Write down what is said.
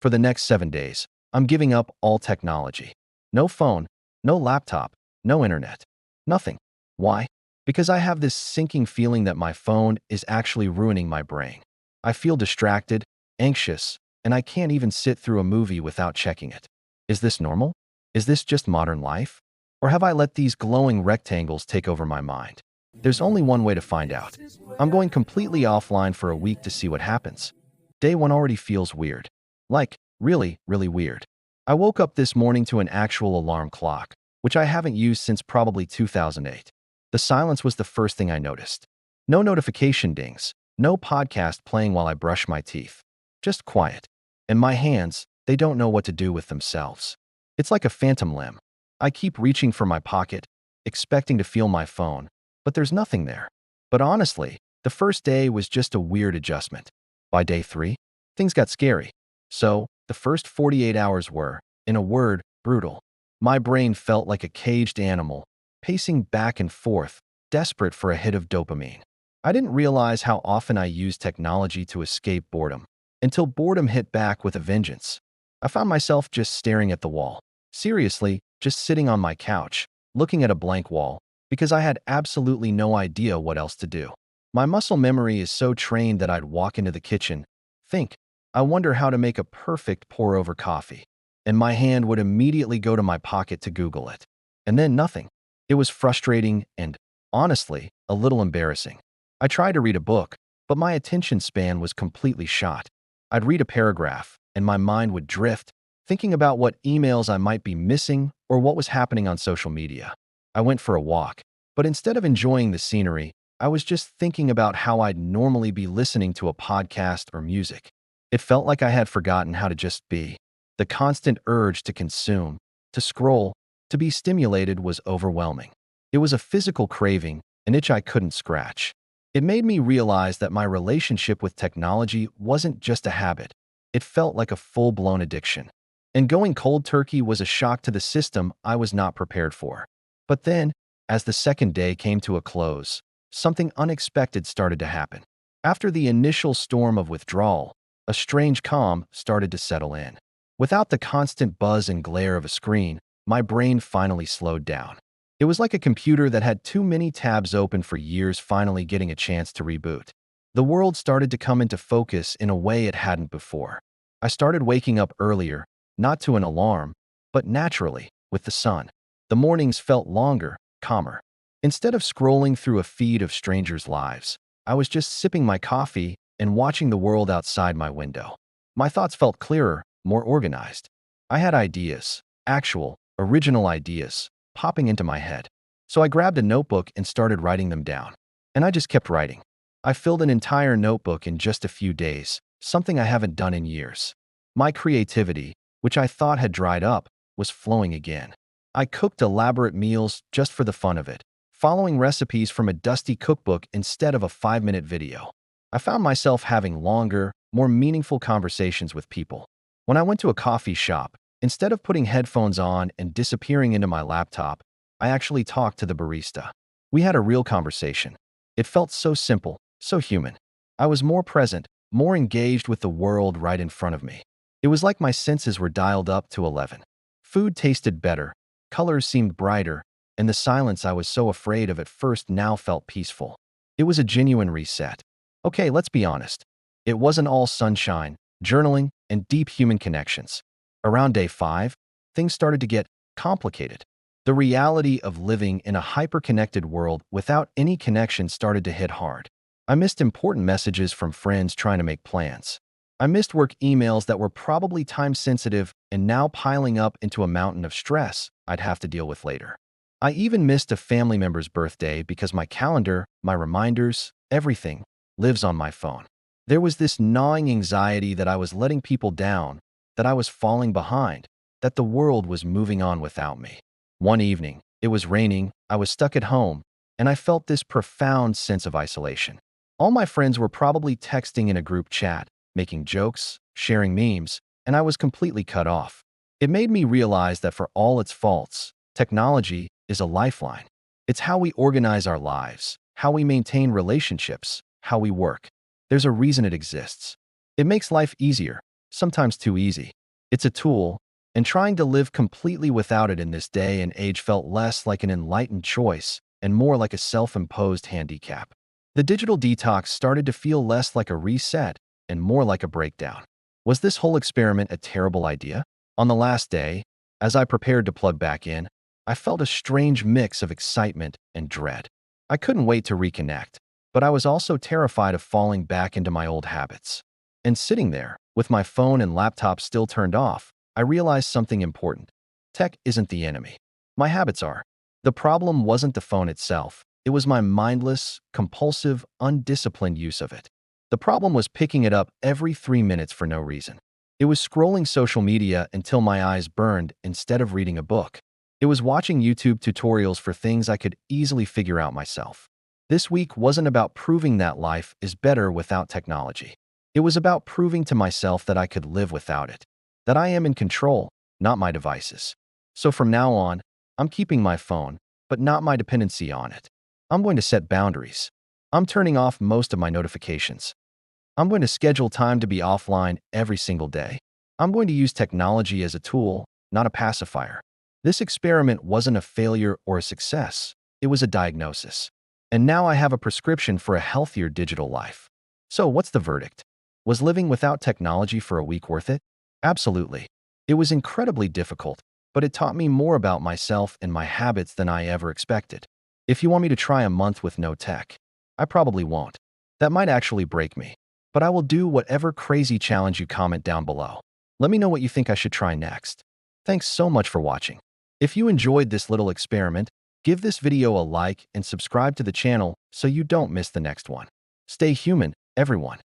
For the next 7 days, I'm giving up all technology. No phone, no laptop, no internet. Nothing. Why? Because I have this sinking feeling that my phone is actually ruining my brain. I feel distracted, anxious, and I can't even sit through a movie without checking it. Is this normal? Is this just modern life? Or have I let these glowing rectangles take over my mind? There's only one way to find out. I'm going completely offline for a week to see what happens. Day one already feels weird. Like, really, really weird. I woke up this morning to an actual alarm clock, which I haven't used since probably 2008. The silence was the first thing I noticed. No notification dings, no podcast playing while I brush my teeth. Just quiet. And my hands, they don't know what to do with themselves. It's like a phantom limb. I keep reaching for my pocket, expecting to feel my phone, but there's nothing there. But honestly, the first day was just a weird adjustment. By day 3, things got scary. So, the first 48 hours were, in a word, brutal. My brain felt like a caged animal, pacing back and forth, desperate for a hit of dopamine. I didn't realize how often I used technology to escape boredom, until boredom hit back with a vengeance. I found myself just staring at the wall. Seriously, just sitting on my couch, looking at a blank wall, because I had absolutely no idea what else to do. My muscle memory is so trained that I'd walk into the kitchen, think, I wonder how to make a perfect pour-over coffee, and my hand would immediately go to my pocket to Google it. And then nothing. It was frustrating and, honestly, a little embarrassing. I tried to read a book, but my attention span was completely shot. I'd read a paragraph, and my mind would drift, thinking about what emails I might be missing or what was happening on social media. I went for a walk, but instead of enjoying the scenery, I was just thinking about how I'd normally be listening to a podcast or music. It felt like I had forgotten how to just be. The constant urge to consume, to scroll, to be stimulated was overwhelming. It was a physical craving, an itch I couldn't scratch. It made me realize that my relationship with technology wasn't just a habit. It felt like a full-blown addiction. And going cold turkey was a shock to the system I was not prepared for. But then, as the second day came to a close, something unexpected started to happen. After the initial storm of withdrawal, a strange calm started to settle in. Without the constant buzz and glare of a screen, my brain finally slowed down. It was like a computer that had too many tabs open for years finally getting a chance to reboot. The world started to come into focus in a way it hadn't before. I started waking up earlier, not to an alarm, but naturally, with the sun. The mornings felt longer, calmer. Instead of scrolling through a feed of strangers' lives, I was just sipping my coffee and watching the world outside my window. My thoughts felt clearer, more organized. I had ideas, actual, original ideas, popping into my head. So I grabbed a notebook and started writing them down. And I just kept writing. I filled an entire notebook in just a few days, something I haven't done in years. My creativity, which I thought had dried up, was flowing again. I cooked elaborate meals just for the fun of it, following recipes from a dusty cookbook instead of a 5-minute video. I found myself having longer, more meaningful conversations with people. When I went to a coffee shop, instead of putting headphones on and disappearing into my laptop, I actually talked to the barista. We had a real conversation. It felt so simple, so human. I was more present, more engaged with the world right in front of me. It was like my senses were dialed up to 11. Food tasted better, colors seemed brighter, and the silence I was so afraid of at first now felt peaceful. It was a genuine reset. Okay, let's be honest. It wasn't all sunshine, journaling, and deep human connections. Around day 5, things started to get complicated. The reality of living in a hyper-connected world without any connection started to hit hard. I missed important messages from friends trying to make plans. I missed work emails that were probably time-sensitive and now piling up into a mountain of stress I'd have to deal with later. I even missed a family member's birthday because my calendar, my reminders, everything lives on my phone. There was this gnawing anxiety that I was letting people down, that I was falling behind, that the world was moving on without me. One evening, it was raining, I was stuck at home, and I felt this profound sense of isolation. All my friends were probably texting in a group chat, making jokes, sharing memes, and I was completely cut off. It made me realize that for all its faults, technology is a lifeline. It's how we organize our lives, how we maintain relationships, how we work. There's a reason it exists. It makes life easier, sometimes too easy. It's a tool, and trying to live completely without it in this day and age felt less like an enlightened choice and more like a self-imposed handicap. The digital detox started to feel less like a reset and more like a breakdown. Was this whole experiment a terrible idea? On the last day, as I prepared to plug back in, I felt a strange mix of excitement and dread. I couldn't wait to reconnect, but I was also terrified of falling back into my old habits. And sitting there, with my phone and laptop still turned off, I realized something important. Tech isn't the enemy. My habits are. The problem wasn't the phone itself. It was my mindless, compulsive, undisciplined use of it. The problem was picking it up every 3 minutes for no reason. It was scrolling social media until my eyes burned instead of reading a book. It was watching YouTube tutorials for things I could easily figure out myself. This week wasn't about proving that life is better without technology. It was about proving to myself that I could live without it, that I am in control, not my devices. So from now on, I'm keeping my phone, but not my dependency on it. I'm going to set boundaries. I'm turning off most of my notifications. I'm going to schedule time to be offline every single day. I'm going to use technology as a tool, not a pacifier. This experiment wasn't a failure or a success. It was a diagnosis. And now I have a prescription for a healthier digital life. So what's the verdict? Was living without technology for a week worth it? Absolutely. It was incredibly difficult, but it taught me more about myself and my habits than I ever expected. If you want me to try a month with no tech, I probably won't. That might actually break me. But I will do whatever crazy challenge you comment down below. Let me know what you think I should try next. Thanks so much for watching. If you enjoyed this little experiment, give this video a like and subscribe to the channel so you don't miss the next one. Stay human, everyone.